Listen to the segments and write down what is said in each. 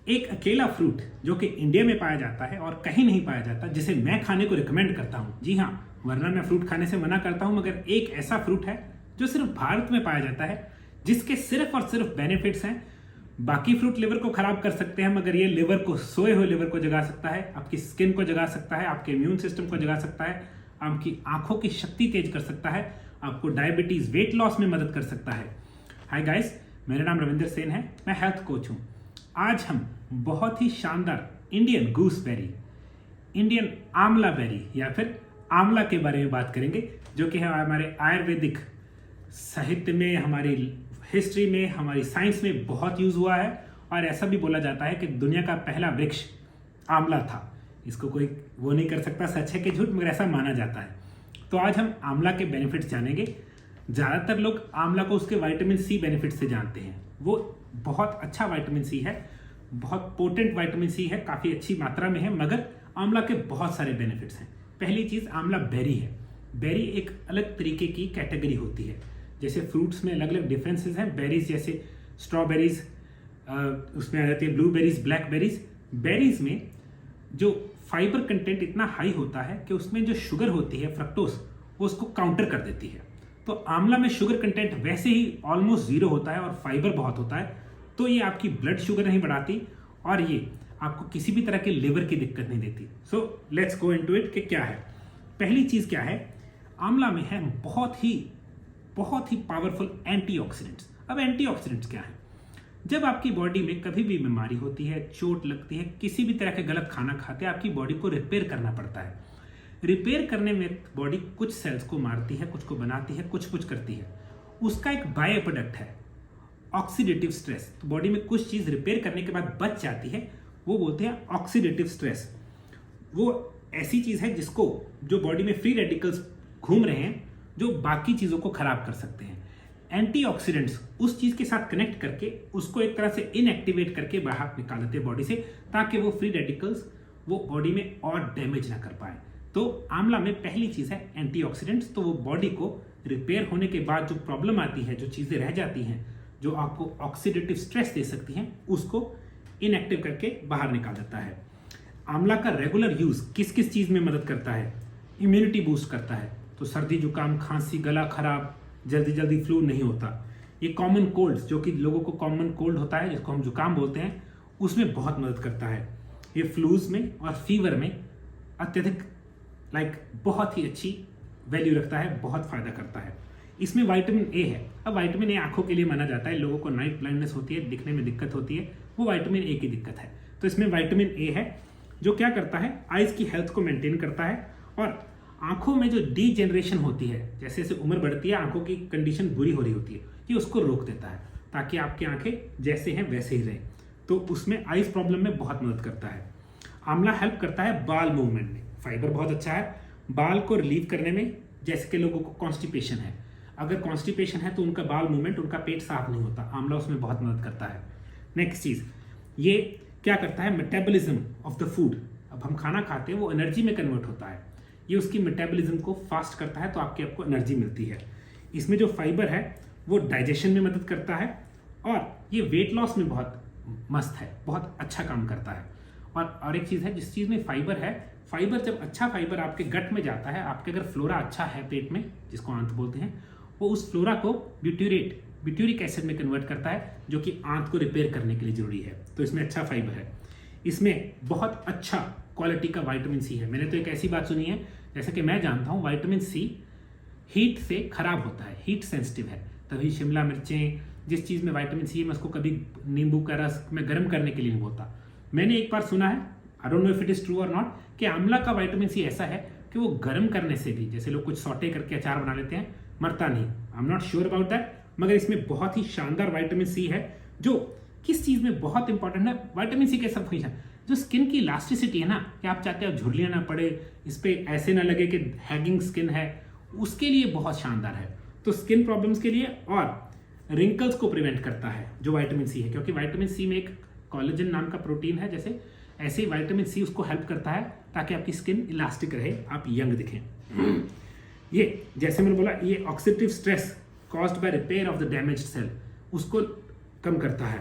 एक अकेला फ्रूट जो कि इंडिया में पाया जाता है और कहीं नहीं पाया जाता, जिसे मैं खाने को रिकमेंड करता हूँ। जी हाँ, वरना मैं फ्रूट खाने से मना करता हूँ, मगर एक ऐसा फ्रूट है जो सिर्फ भारत में पाया जाता है, जिसके सिर्फ और सिर्फ बेनिफिट्स हैं। बाकी फ्रूट लिवर को खराब कर सकते हैं, मगर ये लिवर को, सोए हुए लिवर को जगा सकता है, आपकी स्किन को जगा सकता है, आपके इम्यून सिस्टम को जगा सकता है, आपकी आंखों की शक्ति तेज कर सकता है, आपको डायबिटीज, वेट लॉस में मदद कर सकता है। हाय गाइस, मेरा नाम रविंदर सेन है, मैं हेल्थ कोच हूँ। आज हम बहुत ही शानदार इंडियन गूसबेरी, इंडियन आंवला बेरी या फिर आंवला के बारे में बात करेंगे, जो कि है हमारे आयुर्वेदिक साहित्य में, हमारी हिस्ट्री में, हमारी साइंस में बहुत यूज हुआ है। और ऐसा भी बोला जाता है कि दुनिया का पहला वृक्ष आंवला था। इसको कोई वो नहीं कर सकता सच है कि झूठ, मगर ऐसा माना जाता है। तो आज हम आंवला के बेनिफिट्स जानेंगे। ज़्यादातर लोग आंवला को उसके विटामिन सी बेनिफिट से जानते हैं। वो बहुत अच्छा विटामिन सी है, बहुत पोटेंट विटामिन सी है, काफ़ी अच्छी मात्रा में है, मगर आंवला के बहुत सारे बेनिफिट्स हैं। पहली चीज़, आंवला बेरी है। बेरी एक अलग तरीके की कैटेगरी होती है। जैसे फ्रूट्स में अलग अलग डिफरेंसेस हैं, बेरीज जैसे स्ट्रॉबेरीज, उसमें आ जाती है ब्लूबेरीज, ब्लैकबेरीज। बेरीज में जो फाइबर कंटेंट इतना हाई होता है कि उसमें जो शुगर होती है, फ्रक्टोज, वो उसको काउंटर कर देती है। तो आंवला में शुगर कंटेंट वैसे ही ऑलमोस्ट जीरो होता है और फाइबर बहुत होता है, तो ये आपकी ब्लड शुगर नहीं बढ़ाती और ये आपको किसी भी तरह के लिवर की दिक्कत नहीं देती। So let's go into it कि क्या है। पहली चीज क्या है, आंवला में है बहुत ही पावरफुल एंटीऑक्सीडेंट्स। अब एंटीऑक्सीडेंट्स क्या है? जब आपकी बॉडी में कभी भी बीमारी होती है, चोट लगती है, किसी भी तरह के गलत खाना खाते हैं, आपकी बॉडी को रिपेयर करना पड़ता है। रिपेयर करने में बॉडी कुछ सेल्स को मारती है, कुछ को बनाती है, कुछ करती है। उसका एक बाय प्रोडक्ट है ऑक्सीडेटिव स्ट्रेस। तो बॉडी में कुछ चीज रिपेयर करने के बाद बच जाती है, वो बोलते हैं ऑक्सीडेटिव स्ट्रेस। वो ऐसी चीज है जिसको, जो बॉडी में फ्री रेडिकल्स घूम रहे हैं, जो बाकी चीजों को खराब कर सकते हैं। एंटीऑक्सीडेंट्स उस चीज के साथ कनेक्ट करके उसको एक तरह से इनएक्टिवेट करके बाहर निकाल देते हैं बॉडी से, ताकि वो फ्री रेडिकल्स वो बॉडी में और डैमेज ना कर पाए। तो आंवला में पहली चीज है एंटीऑक्सीडेंट्स। तो वो बॉडी को रिपेयर होने के बाद जो प्रॉब्लम आती है, जो चीजें रह जाती हैं, जो आपको ऑक्सीडेटिव स्ट्रेस दे सकती हैं, उसको इनएक्टिव करके बाहर निकाल देता है। आंवला का रेगुलर यूज किस किस चीज में मदद करता है? इम्यूनिटी बूस्ट करता है। तो सर्दी, जुकाम, खांसी, गला खराब, जल्दी फ्लू नहीं होता। ये कॉमन कोल्ड, जो कि लोगों को कॉमन कोल्ड होता है, जिसको हम जुकाम बोलते हैं, उसमें बहुत मदद करता है। ये फ्लूज में और फीवर में अत्यधिक बहुत ही अच्छी वैल्यू रखता है, बहुत फायदा करता है। इसमें विटामिन ए है। अब विटामिन ए आंखों के लिए माना जाता है। लोगों को नाइट ब्लाइंडनेस होती है, दिखने में दिक्कत होती है, वो विटामिन ए की दिक्कत है। तो इसमें विटामिन ए है, जो क्या करता है, आइज की हेल्थ को मेंटेन करता है और आंखों में जो डीजेनरेशन होती है, जैसे जैसे उम्र बढ़ती है, आंखों की कंडीशन बुरी हो रही होती है, ये उसको रोक देता है, ताकि आपकी आंखें जैसे हैं वैसे ही रहें। तो उसमें आइज प्रॉब्लम में बहुत मदद करता है। आंवला हेल्प करता है बाल मूवमेंट में। फाइबर बहुत अच्छा है बाल को रिलीव करने में। जैसे कि लोगों को कॉन्स्टिपेशन है, अगर कॉन्स्टिपेशन है तो उनका बाल मूवमेंट, उनका पेट साफ नहीं होता, आंवला उसमें बहुत मदद करता है। नेक्स्ट चीज, ये क्या करता है, मेटाबॉलिज्म ऑफ द फूड। अब हम खाना खाते हैं, वो एनर्जी में कन्वर्ट होता है। ये उसकी मेटाबॉलिज्म को फास्ट करता है, तो आपको एनर्जी मिलती है। इसमें जो फाइबर है वो डाइजेशन में मदद करता है और ये वेट लॉस में बहुत मस्त है, बहुत अच्छा काम करता है। और एक चीज़ है, जिस चीज़ में फाइबर है, फाइबर जब अच्छा फाइबर आपके गट में जाता है, आपके अगर फ्लोरा अच्छा है पेट में, जिसको आंत बोलते हैं, वो उस फ्लोरा को ब्यूटेरिक एसिड में कन्वर्ट करता है, जो कि आंत को रिपेयर करने के लिए जरूरी है। तो इसमें अच्छा फाइबर है। इसमें बहुत अच्छा क्वालिटी का विटामिन सी है। मैंने तो एक ऐसी बात सुनी है, जैसा कि मैं जानता हूँ, विटामिन सी हीट से खराब होता है, हीट सेंसिटिव है। तभी शिमला मिर्चें, जिस चीज़ में विटामिन सी है, मैं उसको कभी नींबू का रस में गर्म करने के लिए नहीं बोलता। मैंने एक बार सुना है, I don't know if it is true और नॉट, कि आंवला का विटामिन सी ऐसा है कि वो गर्म करने से भी, जैसे लोग कुछ सौटे करके अचार बना लेते हैं, मरता नहीं। I am not sure about that, मगर इसमें बहुत ही शानदार विटामिन सी है, जो किस चीज़ में बहुत इंपॉर्टेंट है। विटामिन सी कैसा फंक्शन, जो स्किन की इलास्टिसिटी है ना, कि आप चाहते हो झुर्रियाँ ना पड़े, इस पर ऐसे ना लगे कि हैगिंग स्किन है, उसके लिए बहुत शानदार है। तो स्किन प्रॉब्लम्स के लिए और रिंकल्स को प्रिवेंट करता है जो विटामिन सी है, क्योंकि विटामिन सी में एक कोलेजन नाम का प्रोटीन है, जैसे ऐसे ही विटामिन सी उसको हेल्प करता है ताकि आपकी स्किन इलास्टिक रहे, आप यंग दिखें। ये जैसे मैंने बोला, ये oxidative stress caused by repair of the damaged cell, उसको कम करता है।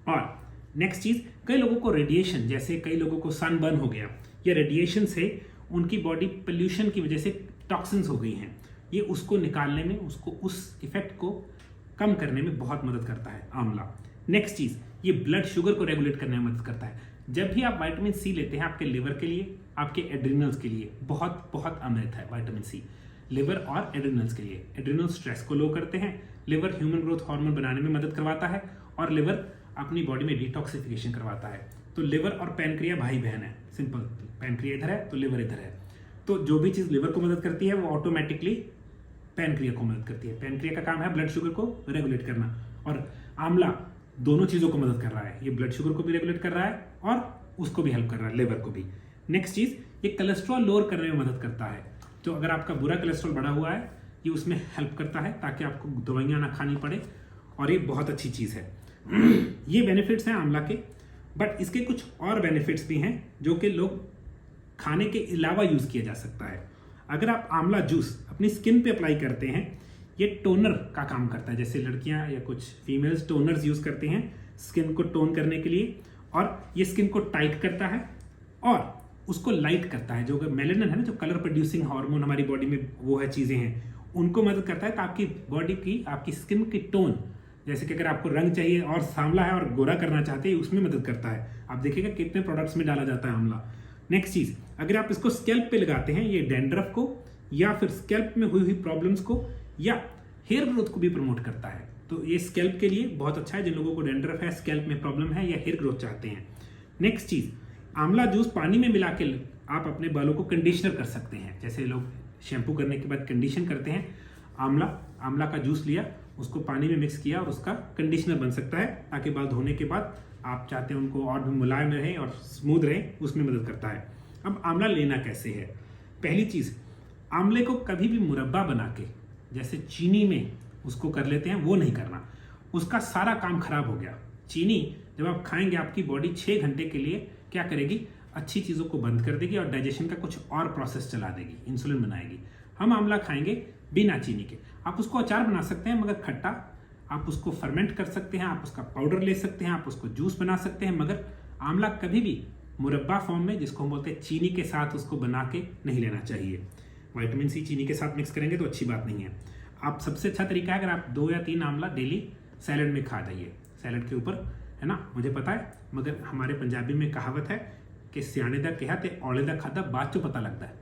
और नेक्स्ट चीज, कई लोगों को रेडिएशन, जैसे कई लोगों को सनबर्न हो गया या रेडिएशन से उनकी बॉडी पोल्यूशन की वजह से टॉक्सिन्स हो गई हैं, ये उसको निकालने में, उसको उस इफेक्ट को कम करने में बहुत मदद करता है आंवला। नेक्स्ट चीज, ये ब्लड शुगर को रेगुलेट करने में मदद करता है। जब भी आप विटामिन सी लेते हैं, आपके लिवर के लिए, आपके एड्रिनल्स के लिए बहुत बहुत अमृत है विटामिन सी, लिवर और एड्रिनल्स के लिए। एड्रिनल स्ट्रेस को लो करते हैं, लिवर ह्यूमन ग्रोथ हार्मोन बनाने में मदद करवाता है, और लिवर अपनी बॉडी में डिटॉक्सिफिकेशन करवाता है। तो लिवर और पैनक्रिया भाई बहन है, सिंपल। पैनक्रिया इधर है तो लिवर इधर है। तो जो भी चीज़ लिवर को मदद करती है वो ऑटोमेटिकली पैनक्रिया को मदद करती है। पैनक्रिया का काम है ब्लड शुगर को रेगुलेट करना, और आंवला दोनों चीज़ों को मदद कर रहा है। ये ब्लड शुगर को भी रेगुलेट कर रहा है और उसको भी हेल्प कर रहा है, लिवर को भी। नेक्स्ट चीज़, ये कोलेस्ट्रॉल लोअर करने में मदद करता है। तो अगर आपका बुरा कोलेस्ट्रॉल बढ़ा हुआ है, ये उसमें हेल्प करता है ताकि आपको दवाइयाँ ना खानी पड़े, और ये बहुत अच्छी चीज़ है। ये बेनिफिट्स हैं आंवला के, बट इसके कुछ और बेनिफिट्स भी हैं जो कि लोग खाने के अलावा यूज़ किया जा सकता है। अगर आप आंवला जूस अपनी स्किन पे अप्लाई करते हैं, ये टोनर का काम करता है। जैसे लड़कियां या कुछ फीमेल्स टोनर्स यूज़ करते हैं स्किन को टोन करने के लिए, और ये स्किन को टाइट करता है और उसको लाइट करता है। जो मेलानिन है ना, जो कलर प्रोड्यूसिंग हार्मोन हमारी बॉडी में वो है, चीज़ें हैं, उनको मदद करता है। तो आपकी बॉडी की, आपकी स्किन की टोन, जैसे कि अगर आपको रंग चाहिए और सांवला है और गोरा करना चाहते हैं, उसमें मदद करता है। आप देखिएगा कितने प्रोडक्ट्स में डाला जाता है आंवला। नेक्स्ट चीज़, अगर आप इसको स्कैल्प पे लगाते हैं, ये डैंड्रफ को या फिर स्कैल्प में हुई प्रॉब्लम्स को या हेयर ग्रोथ को भी प्रमोट करता है। तो ये स्कैल्प के लिए बहुत अच्छा है, जिन लोगों को डैंड्रफ है, स्कैल्प में प्रॉब्लम है या हेयर ग्रोथ चाहते हैं। नेक्स्ट चीज़, आंवला जूस पानी में मिला के आप अपने बालों को कंडीशनर कर सकते हैं। जैसे लोग शैम्पू करने के बाद कंडीशन करते हैं, आंवला का जूस लिया, उसको पानी में मिक्स किया और उसका कंडीशनर बन सकता है, ताकि बाल धोने के बाद आप चाहते हैं उनको और भी मुलायम रहे और स्मूथ रहे, उसमें मदद करता है। अब आंवला लेना कैसे है? पहली चीज़, आंवले को कभी भी मुरब्बा बना के, जैसे चीनी में उसको कर लेते हैं, वो नहीं करना। उसका सारा काम खराब हो गया। चीनी जब आप खाएंगे, आपकी बॉडी 6 घंटे के लिए क्या करेगी, अच्छी चीज़ों को बंद कर देगी और डाइजेशन का कुछ और प्रोसेस चला देगी, इंसुलिन बनाएगी। हम आंवला खाएंगे बिना चीनी के। आप उसको अचार बना सकते हैं मगर खट्टा, आप उसको फर्मेंट कर सकते हैं, आप उसका पाउडर ले सकते हैं, आप उसको जूस बना सकते हैं, मगर आंवला कभी भी मुरब्बा फॉर्म में, जिसको हम बोलते हैं चीनी के साथ, उसको बना के नहीं लेना चाहिए। विटामिन सी चीनी के साथ मिक्स करेंगे तो अच्छी बात नहीं है। आप सबसे अच्छा तरीका है, अगर आप 2 या 3 आंवला डेली सैलड में खा जाइए, सैलड के ऊपर, है ना। मुझे पता है, मगर हमारे पंजाबी में कहावत है कि सियाने दा कहा ते औले दा खादा बाद चो पता लगता है।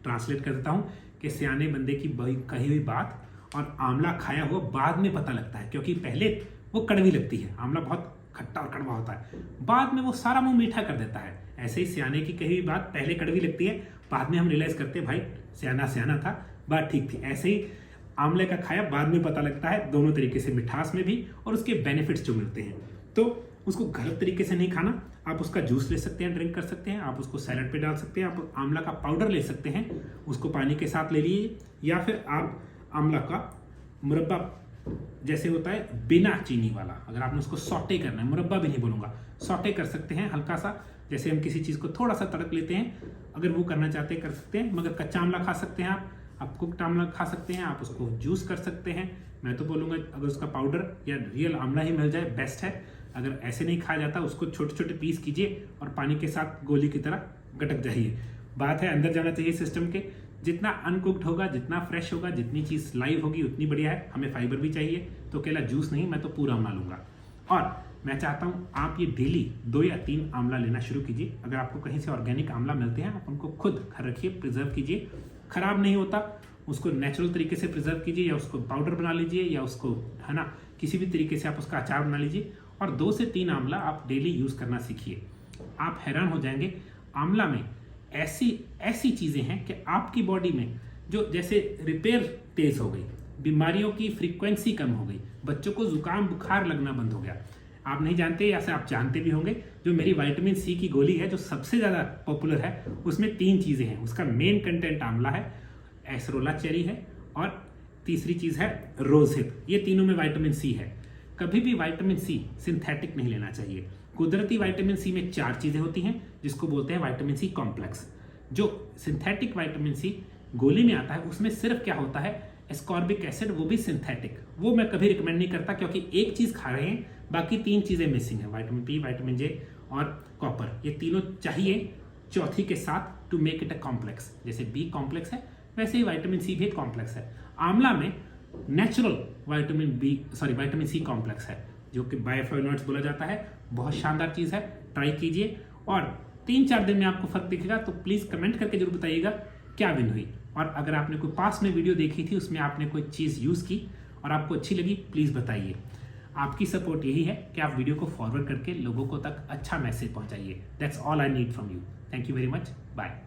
ट्रांसलेट कर देता हूँ कि सियाने बंदे की कही हुई बात और आंवला खाया हुआ बाद में पता लगता है, क्योंकि पहले वो कड़वी लगती है, आंवला बहुत खट्टा और कड़वा होता है, बाद में वो सारा मुंह मीठा कर देता है। ऐसे ही सियाने की कही हुई बात पहले कड़वी लगती है, बाद में हम रियलाइज करते हैं भाई सियाना था, बात ठीक थी। ऐसे ही आंवले का खाया बाद में पता लगता है, दोनों तरीके से, मिठास में भी और उसके बेनिफिट्स जो मिलते हैं। तो उसको गलत तरीके से नहीं खाना। आप उसका जूस ले सकते हैं, ड्रिंक कर सकते हैं, आप उसको सैलड पे डाल सकते हैं, आप आंवला का पाउडर ले सकते हैं, उसको पानी के साथ ले लीजिए, या फिर आप आंवला का मुरब्बा जैसे होता है बिना चीनी वाला, अगर आपने उसको सॉटे करना है, मुरब्बा भी नहीं बोलूँगा, सॉटे कर सकते हैं हल्का सा, जैसे हम किसी चीज़ को थोड़ा सा तड़क लेते हैं, अगर वो करना चाहते हैं कर सकते हैं। मगर कच्चा आंवला खा सकते हैं आप कुक्ड आंवला खा सकते हैं, आप उसको जूस कर सकते हैं। मैं तो बोलूँगा अगर उसका पाउडर या रियल आंवला ही मिल जाए बेस्ट है। अगर ऐसे नहीं खाया जाता, उसको छोटे छोटे पीस कीजिए और पानी के साथ गोली की तरह गटक जाइए। बात है अंदर जाना चाहिए सिस्टम के। जितना अनकुक्ड होगा, जितना फ्रेश होगा, जितनी चीज़ लाइव होगी उतनी बढ़िया है। हमें फाइबर भी चाहिए, तो अकेला जूस नहीं, मैं तो पूरा आंवला लूँगा। और मैं चाहता हूँ आप ये डेली 2 या 3 आंवला लेना शुरू कीजिए। अगर आपको कहीं से ऑर्गेनिक आंवला मिलते हैं, आप उनको खुद घर रखिए, प्रिजर्व कीजिए। खराब नहीं होता, उसको नेचुरल तरीके से प्रिजर्व कीजिए, या उसको पाउडर बना लीजिए, या उसको, है ना, किसी भी तरीके से आप उसका अचार बना लीजिए, और 2 से 3 आंवला आप डेली यूज़ करना सीखिए। आप हैरान हो जाएंगे, आंवला में ऐसी चीज़ें हैं कि आपकी बॉडी में जो जैसे रिपेयर तेज हो गई, बीमारियों की फ्रीक्वेंसी कम हो गई, बच्चों को जुकाम बुखार लगना बंद हो गया। आप नहीं जानते, या से आप जानते भी होंगे, जो मेरी विटामिन सी की गोली है जो सबसे ज़्यादा पॉपुलर है, उसमें 3 चीज़ें हैं। उसका मेन कंटेंट आंवला है, एसरोला चेरी है, और तीसरी चीज़ है रोज हिप। ये तीनों में विटामिन सी है। कभी भी विटामिन सी सिंथेटिक नहीं लेना चाहिए। कुदरती विटामिन सी में 4 चीज़ें होती हैं, जिसको बोलते हैं विटामिन सी कॉम्प्लेक्स। जो सिंथेटिक विटामिन सी गोली में आता है, उसमें सिर्फ क्या होता है, एस्कॉर्बिक एसिड, वो भी सिंथेटिक। वो मैं कभी रिकमेंड नहीं करता, क्योंकि एक चीज़ खा रहे हैं बाकी 3 चीज़ें मिसिंग है, विटामिन बी, विटामिन जे और कॉपर। ये तीनों चाहिए चौथी के साथ to make it a complex. जैसे बी कॉम्प्लेक्स है वैसे ही विटामिन सी भी एक कॉम्प्लेक्स है। आंवला में नेचुरल विटामिन सी कॉम्प्लेक्स है जो कि बायोफ्लोवोनॉइड्स बोला जाता है। बहुत शानदार चीज़ है, ट्राई कीजिए और 3-4 दिन में आपको फर्क दिखेगा। तो प्लीज़ कमेंट करके जरूर बताइएगा क्या विन हुई। और अगर आपने कोई पास में वीडियो देखी थी उसमें आपने कोई चीज़ यूज़ की और आपको अच्छी लगी, प्लीज़ बताइए। आपकी सपोर्ट यही है कि आप वीडियो को फॉरवर्ड करके लोगों को तक अच्छा मैसेज पहुंचाइए। That's all I need from you. Thank you very much. Bye.